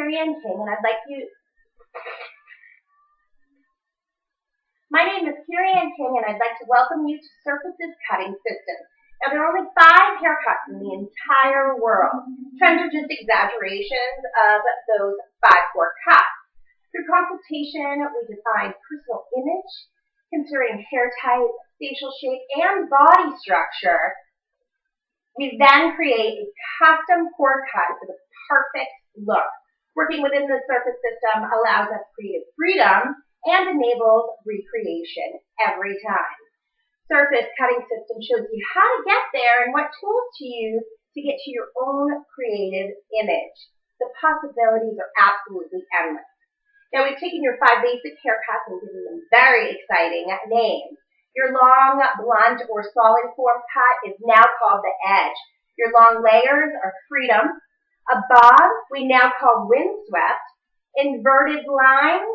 Carrie Ann King, and I'd like you. My name is Carrie Ann King, and I'd like to welcome you to Surfaces Cutting Systems. Now, there are only 5 haircuts in the entire world. Trends are just exaggerations of those 5 core cuts. Through consultation, we define personal image, considering hair type, facial shape, and body structure. We then create a custom core cut for the perfect look. Working within the Surface system allows us creative freedom and enables recreation every time. Surface Cutting System shows you how to get there and what tools to use to get to your own creative image. The possibilities are absolutely endless. Now, we've taken your 5 basic haircuts and given them very exciting names. Your long, blunt, or solid form cut is now called the edge. Your long layers are freedom. A bob we now call windswept. Inverted lines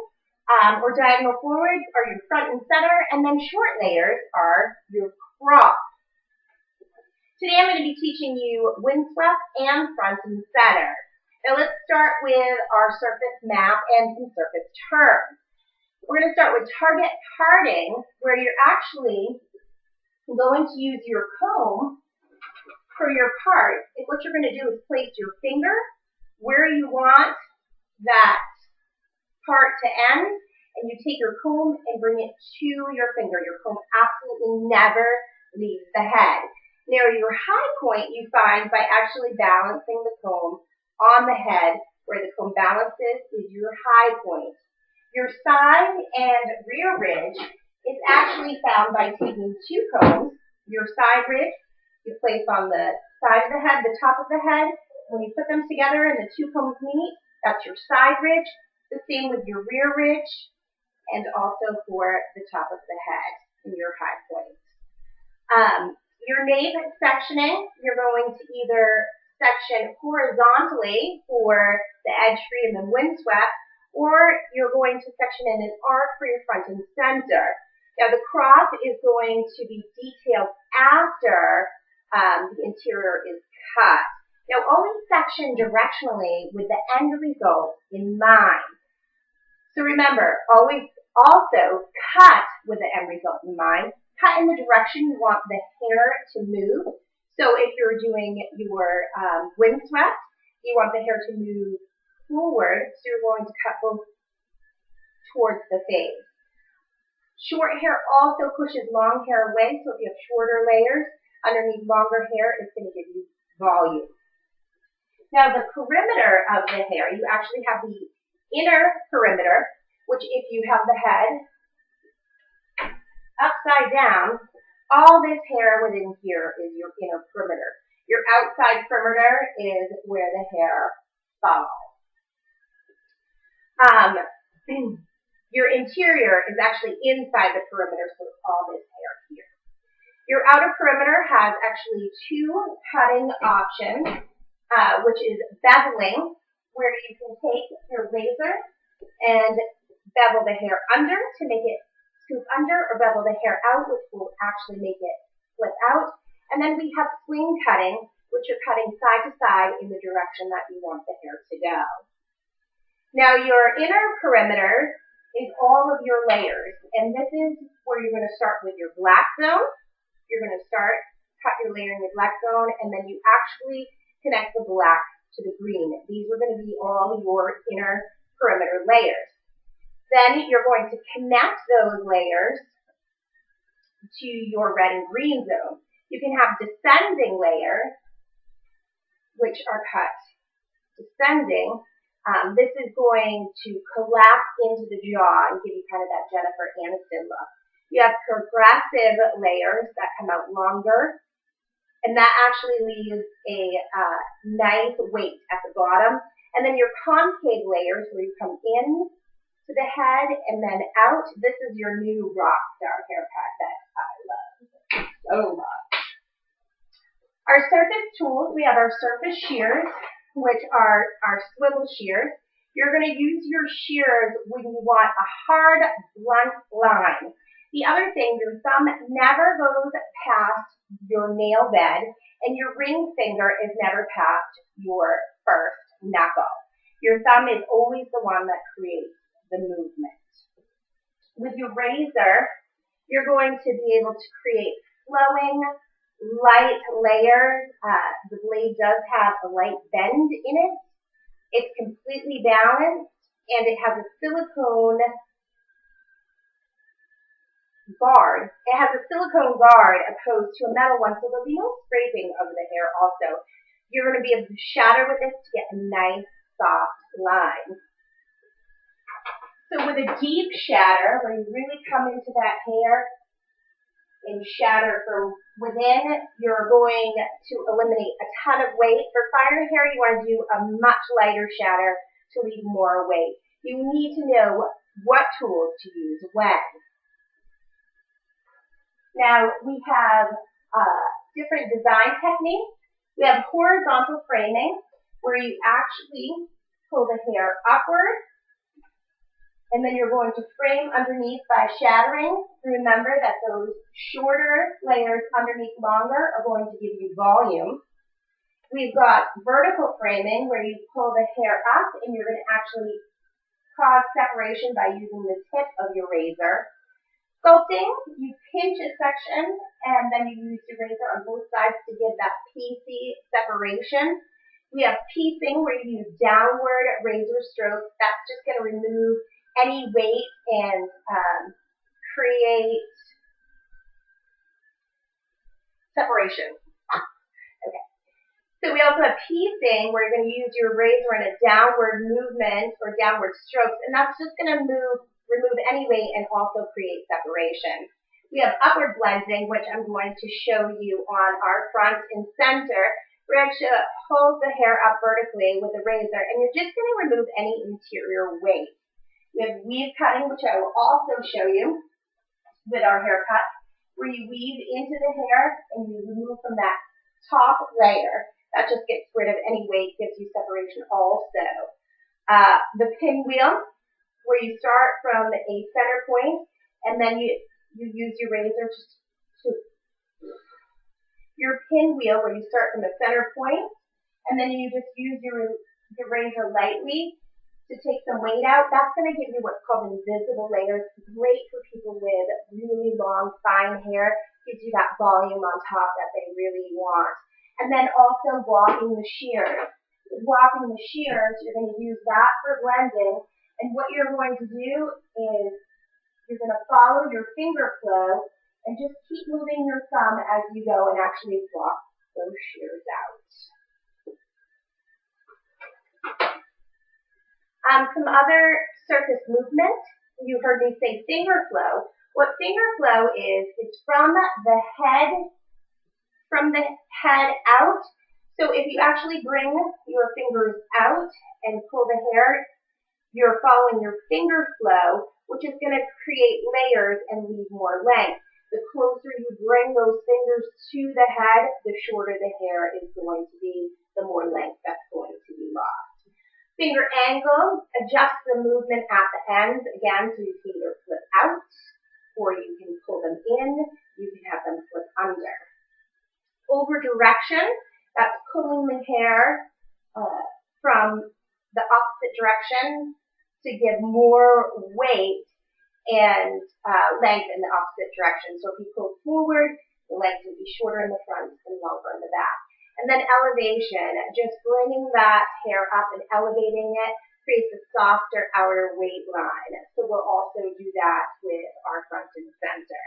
or diagonal forwards are your front and center, and then short layers are your crop. Today I'm going to be teaching you windswept and front and center. Now let's start with our surface map and some surface terms. We're going to start with target parting, where you're actually going to use your comb for your part. And what you're going to do is place your finger where you want that part to end, and you take your comb and bring it to your finger. Your comb absolutely never leaves the head. Now your high point you find by actually balancing the comb on the head. Where the comb balances is your high point. Your side and rear ridge is actually found by taking 2 combs. Your side ridge you place on the side of the head, the top of the head. When you put them together and the 2 combs meet, that's your side ridge. The same with your rear ridge and also for the top of the head and your high point. Your nape sectioning, you're going to either section horizontally for the edge freedom and windswept, or you're going to section in an arc for your front and center. Now the crop is going to be detailed after the interior is cut. Now always section directionally with the end result in mind. So remember, always also cut with the end result in mind. Cut in the direction you want the hair to move. So if you're doing your windswept, you want the hair to move forward, so you're going to cut both towards the face. Short hair also pushes long hair away, so if you have shorter layers underneath longer hair, it's going to give you volume. Now the perimeter of the hair, you actually have the inner perimeter, which if you have the head upside down, all this hair within here is your inner perimeter. Your outside perimeter is where the hair falls. Your interior is actually inside the perimeter, so it's all this hair here. Your outer perimeter has actually 2 cutting options, which is beveling, where you can take your razor and bevel the hair under to make it scoop under, or bevel the hair out, which will actually make it flip out. And then we have swing cutting, which you're cutting side to side in the direction that you want the hair to go. Now your inner perimeter is all of your layers, and this is where you're going to start with your black zone. You're going to cut your layer in the black zone, and then you actually connect the black to the green. These are going to be all your inner perimeter layers. Then you're going to connect those layers to your red and green zone. You can have descending layers, which are cut descending. This is going to collapse into the jaw and give you kind of that Jennifer Aniston look. You have progressive layers that come out longer, and that actually leaves a nice weight at the bottom. And then your concave layers, where you come in to the head and then out. This is your new rock star haircut that I love so much. Our surface tools, we have our surface shears, which are our swivel shears. You're going to use your shears when you want a hard, blunt line. The other thing, your thumb never goes past your nail bed, and your ring finger is never past your first knuckle. Your thumb is always the one that creates the movement. With your razor, you're going to be able to create flowing, light layers. The blade does have a light bend in it. It's completely balanced, and it has a silicone guard. It has a silicone guard opposed to a metal one, so there'll be no scraping of the hair also. You're going to be able to shatter with this to get a nice, soft line. So with a deep shatter, where you really come into that hair and shatter from within, you're going to eliminate a ton of weight. For finer hair, you want to do a much lighter shatter to leave more weight. You need to know what tools to use when. Now, we have different design techniques. We have horizontal framing, where you actually pull the hair upward, and then you're going to frame underneath by shattering. Remember that those shorter layers underneath longer are going to give you volume. We've got vertical framing, where you pull the hair up, and you're going to actually cause separation by using the tip of your razor. Sculpting, you pinch a section, and then you use your razor on both sides to give that piecey separation. We have piecing, where you use downward razor strokes. That's just going to remove any weight and create separation. Okay. So we also have piecing, where you're going to use your razor in a downward movement or downward strokes, and that's just going to remove any weight and also create separation. We have upward blending, which I'm going to show you on our front and center. We're actually going to hold the hair up vertically with the razor, and you're just going to remove any interior weight. We have weave cutting, which I will also show you with our haircut, where you weave into the hair and you remove from that top layer. That just gets rid of any weight, gives you separation also. The pinwheel, where you start from a center point, and then you use your razor to your pinwheel, where you start from a center point, and then you just use your razor lightly to take some weight out. That's going to give you what's called invisible layers. Great for people with really long, fine hair. Gives you that volume on top that they really want. And then also walking the shears. With walking the shears, you're going to use that for blending. And what you're going to do is you're going to follow your finger flow and just keep moving your thumb as you go and actually walk those shears out. Some other circus movement. You heard me say finger flow. What finger flow is from the head out. So if you actually bring your fingers out and pull the hair, you're following your finger flow, which is going to create layers and leave more length. The closer you bring those fingers to the head, the shorter the hair is going to be, the more length that's going to be lost. Finger angle, adjust the movement at the ends. Again, so you can either flip out, or you can pull them in. You can have them flip under. Over direction, that's pulling the hair from the opposite direction to give more weight and length in the opposite direction. So if you pull forward, the length will be shorter in the front and longer in the back. And then elevation, just bringing that hair up and elevating it creates a softer outer weight line. So we'll also do that with our front and center.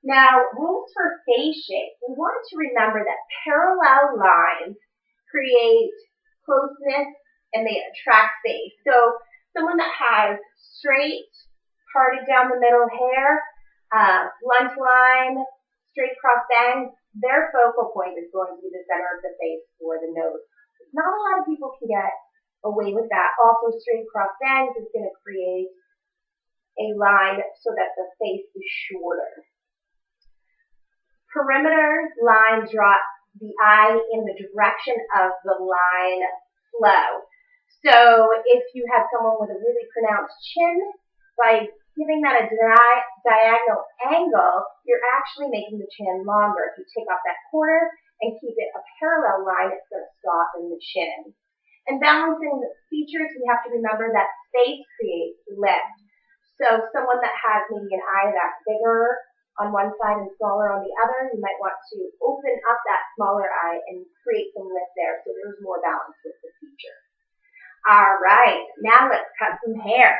Now, rules for face shape. We want to remember that parallel lines create closeness and they attract face. So someone that has straight, parted down the middle hair, blunt line, straight cross bangs, their focal point is going to be the center of the face or the nose. Not a lot of people can get away with that. Also, straight cross bangs is going to create a line so that the face is shorter. Perimeter lines draw the eye in the direction of the line flow. So if you have someone with a really pronounced chin, by giving that a diagonal angle, you're actually making the chin longer. If you take off that corner and keep it a parallel line, it's going to soften the chin. And balancing the features, we have to remember that space creates lift. So someone that has maybe an eye that's bigger on one side and smaller on the other, you might want to open up that smaller eye and create some lift there so there's more balance with the feature. All right, now let's cut some hair.